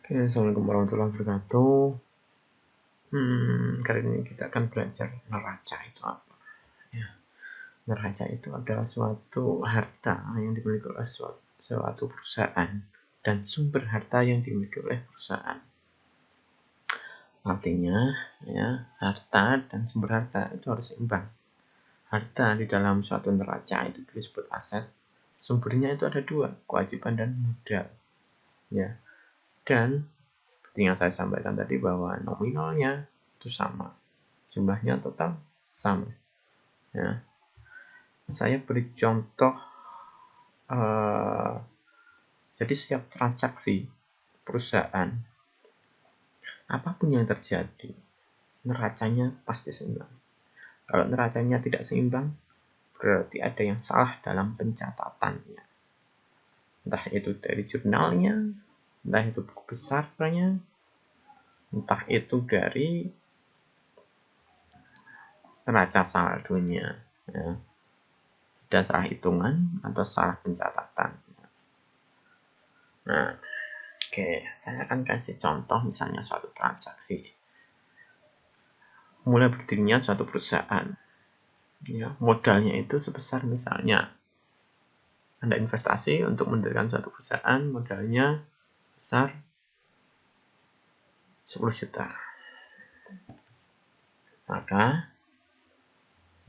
Assalamualaikum warahmatullahi wabarakatuh. Kali ini kita akan belajar neraca itu apa. Ya, neraca itu adalah suatu harta yang dimiliki oleh suatu perusahaan dan sumber harta yang dimiliki oleh perusahaan. Artinya, ya, harta dan sumber harta itu harus seimbang. Harta di dalam suatu neraca itu disebut aset. Sumbernya itu ada dua, kewajiban dan modal. Ya, dan seperti yang saya sampaikan tadi bahwa nominalnya itu sama, jumlahnya total sama. Ya. Saya beri contoh, jadi setiap transaksi perusahaan, apapun yang terjadi, neracanya pasti seimbang. Kalau neracanya tidak seimbang, berarti ada yang salah dalam pencatatannya. Entah itu dari jurnalnya, entah itu buku besarnya, entah itu dari neraca saldonya, ya. Ada salah hitungan atau salah pencatatan. Nah, saya akan kasih contoh misalnya suatu transaksi. Mulai berdirinya suatu perusahaan. Ya, modalnya itu sebesar misalnya Anda investasi untuk mendirikan suatu perusahaan, modalnya besar 10 juta. Maka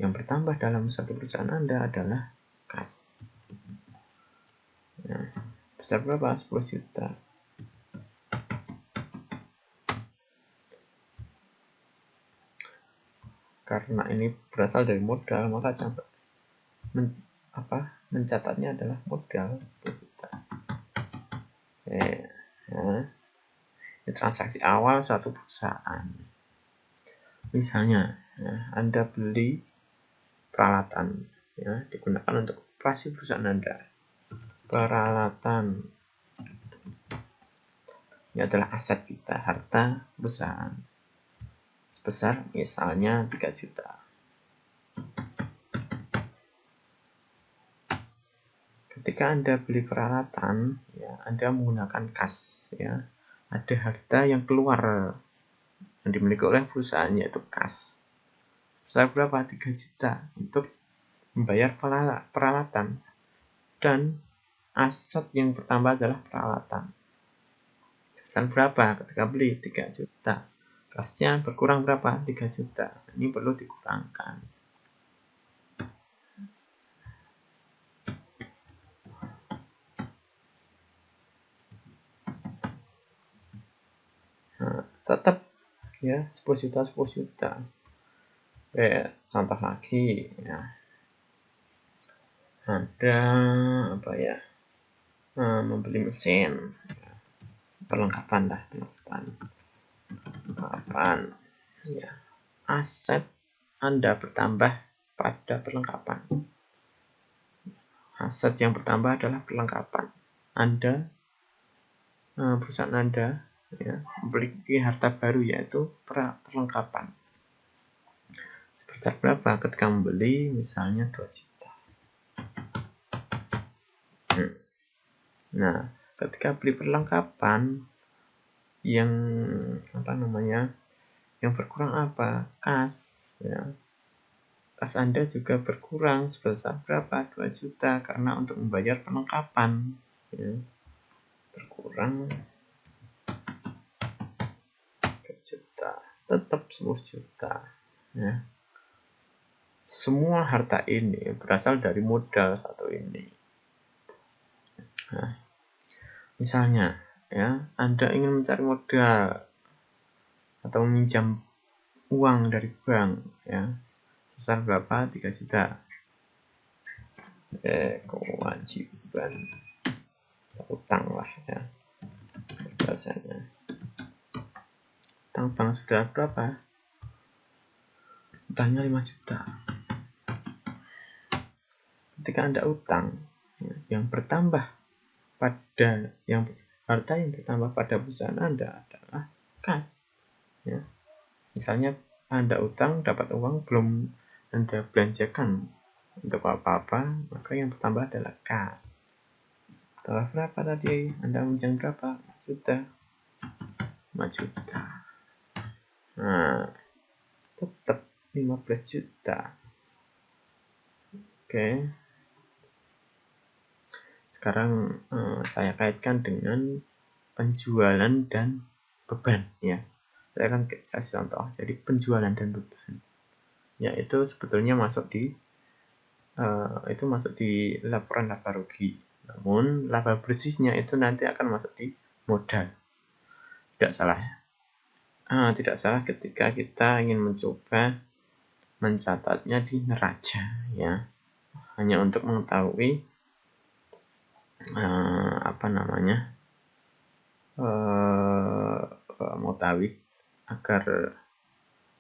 yang bertambah dalam satu perusahaan Anda adalah kas. Nah, besar berapa? 10 juta. Karena ini berasal dari modal, maka mencatatnya adalah modal 10 juta. Ini transaksi awal suatu perusahaan. Misalnya, Anda beli peralatan, ya, digunakan untuk operasi perusahaan Anda. Peralatan ini adalah aset kita, harta perusahaan, sebesar misalnya 3 juta. Ketika Anda beli peralatan, ya, Anda menggunakan kas, ya, ada harta yang keluar yang dimiliki oleh perusahaan, yaitu kas. Besar berapa? 3 juta untuk membayar peralatan, dan aset yang bertambah adalah peralatan. Besar berapa ketika beli? 3 juta. Kasnya berkurang berapa? 3 juta. Ini perlu dikurangkan. Nah, tetap ya 10 juta 10 juta. Contoh lagi, ya. Ada membeli mesin, perlengkapan, ya. Aset Anda bertambah pada perlengkapan. Aset yang bertambah adalah perlengkapan. Perusahaan Anda, ya, memiliki harta baru, yaitu perlengkapan. Sebesar berapa ketika membeli? Misalnya 2 juta. Nah, ketika beli perlengkapan yang berkurang apa? Kas, ya. Kas Anda juga berkurang sebesar berapa? 2 juta, karena untuk membayar perlengkapan, ya, berkurang 2 juta, tetap 10 juta, ya. Semua harta ini berasal dari modal satu ini. Nah, misalnya, ya, Anda ingin mencari modal atau meminjam uang dari bank, ya, sebesar berapa? 3 juta. Kewajiban, utang lah, ya, biasanya. Utang bank sudah berapa? Utangnya 5 juta. Ketika Anda utang, ya, harta yang bertambah pada perusahaan Anda adalah kas, ya. Misalnya Anda utang, dapat uang, belum Anda belanjakan untuk apa-apa, maka yang bertambah adalah kas. Setelah berapa tadi? Anda meminjam berapa? Sudah. 5 juta. Nah, tetap 15 juta. Oke. Sekarang saya kaitkan dengan penjualan dan beban ya. Saya akan kasih contoh. Jadi penjualan dan beban. Ya, itu sebetulnya masuk di laporan laba rugi. Namun laba bersihnya itu nanti akan masuk di modal. Tidak salah. Tidak salah ketika kita ingin mencoba mencatatnya di neraca ya. Hanya untuk mengetahui mengetahui agar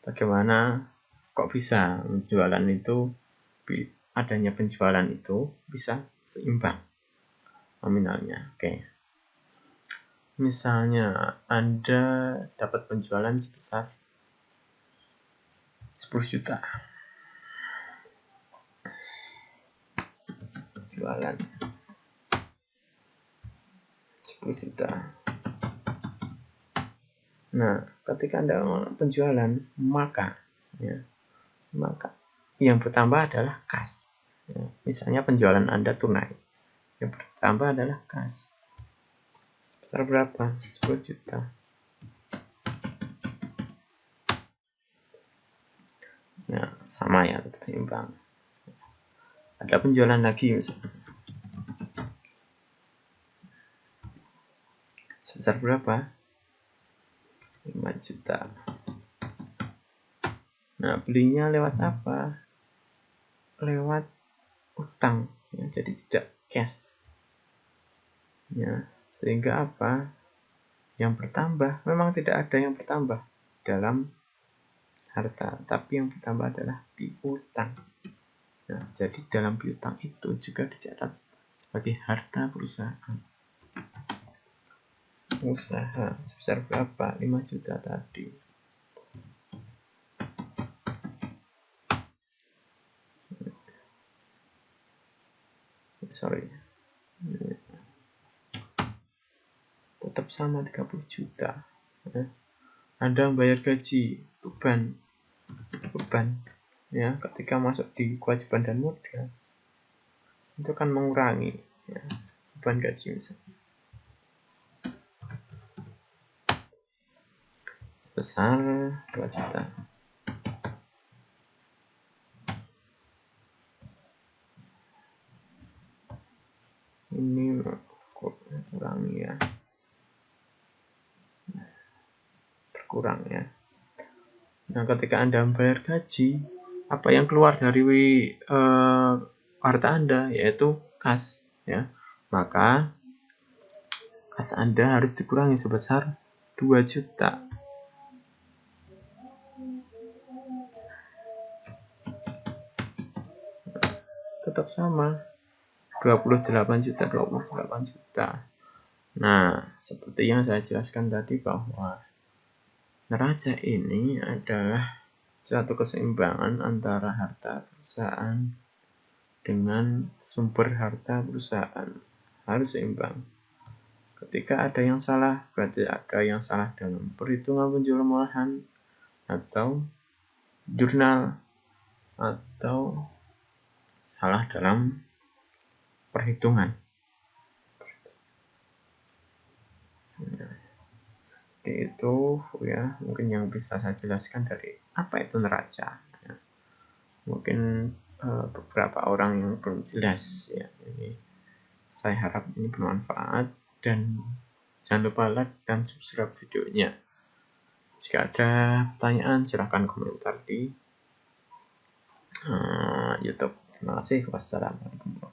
bagaimana kok bisa penjualan itu, adanya penjualan itu bisa seimbang nominalnya. Oke. Misalnya Anda dapat penjualan sebesar 10 juta. Penjualan 10 juta. Nah, ketika Anda penjualan, maka yang bertambah adalah kas. Ya, misalnya penjualan Anda tunai, yang bertambah adalah kas. Sebesar berapa? 10 juta. Ya, sama ya, tetap imbang. Ada penjualan lagi misalnya. Sebesar berapa? 5 juta. Nah, belinya lewat apa? Lewat utang. Ya, jadi tidak cash. Ya, sehingga apa? Yang bertambah, memang tidak ada yang bertambah dalam harta, tapi yang bertambah adalah piutang. Nah, jadi dalam piutang itu juga dicatat sebagai harta perusahaan. Usaha sebesar berapa? 5 juta tadi. Tetap sama 30 juta. Anda membayar gaji, beban ya, ketika masuk di kewajiban dan modal itu akan mengurangi ya, beban gaji misalnya sebesar 2 juta. Ini kurangi ya, berkurang ya. Nah, ketika Anda membayar gaji, apa yang keluar dari harta Anda yaitu kas ya. Maka kas Anda harus dikurangi sebesar 2 juta. Tetap sama 28 juta. Nah, seperti yang saya jelaskan tadi bahwa neraca ini adalah suatu keseimbangan antara harta perusahaan dengan sumber harta perusahaan. Harus seimbang. Ketika ada yang salah, berarti ada yang salah dalam perhitungan penjualan olahan atau jurnal atau salah dalam perhitungan. Itu ya mungkin yang bisa saya jelaskan dari apa itu neraca ya. Mungkin beberapa orang yang belum jelas ya, ini saya harap ini bermanfaat dan jangan lupa like dan subscribe videonya. Jika ada pertanyaan silahkan komentar di YouTube. Terima kasih. Wassalamualaikum.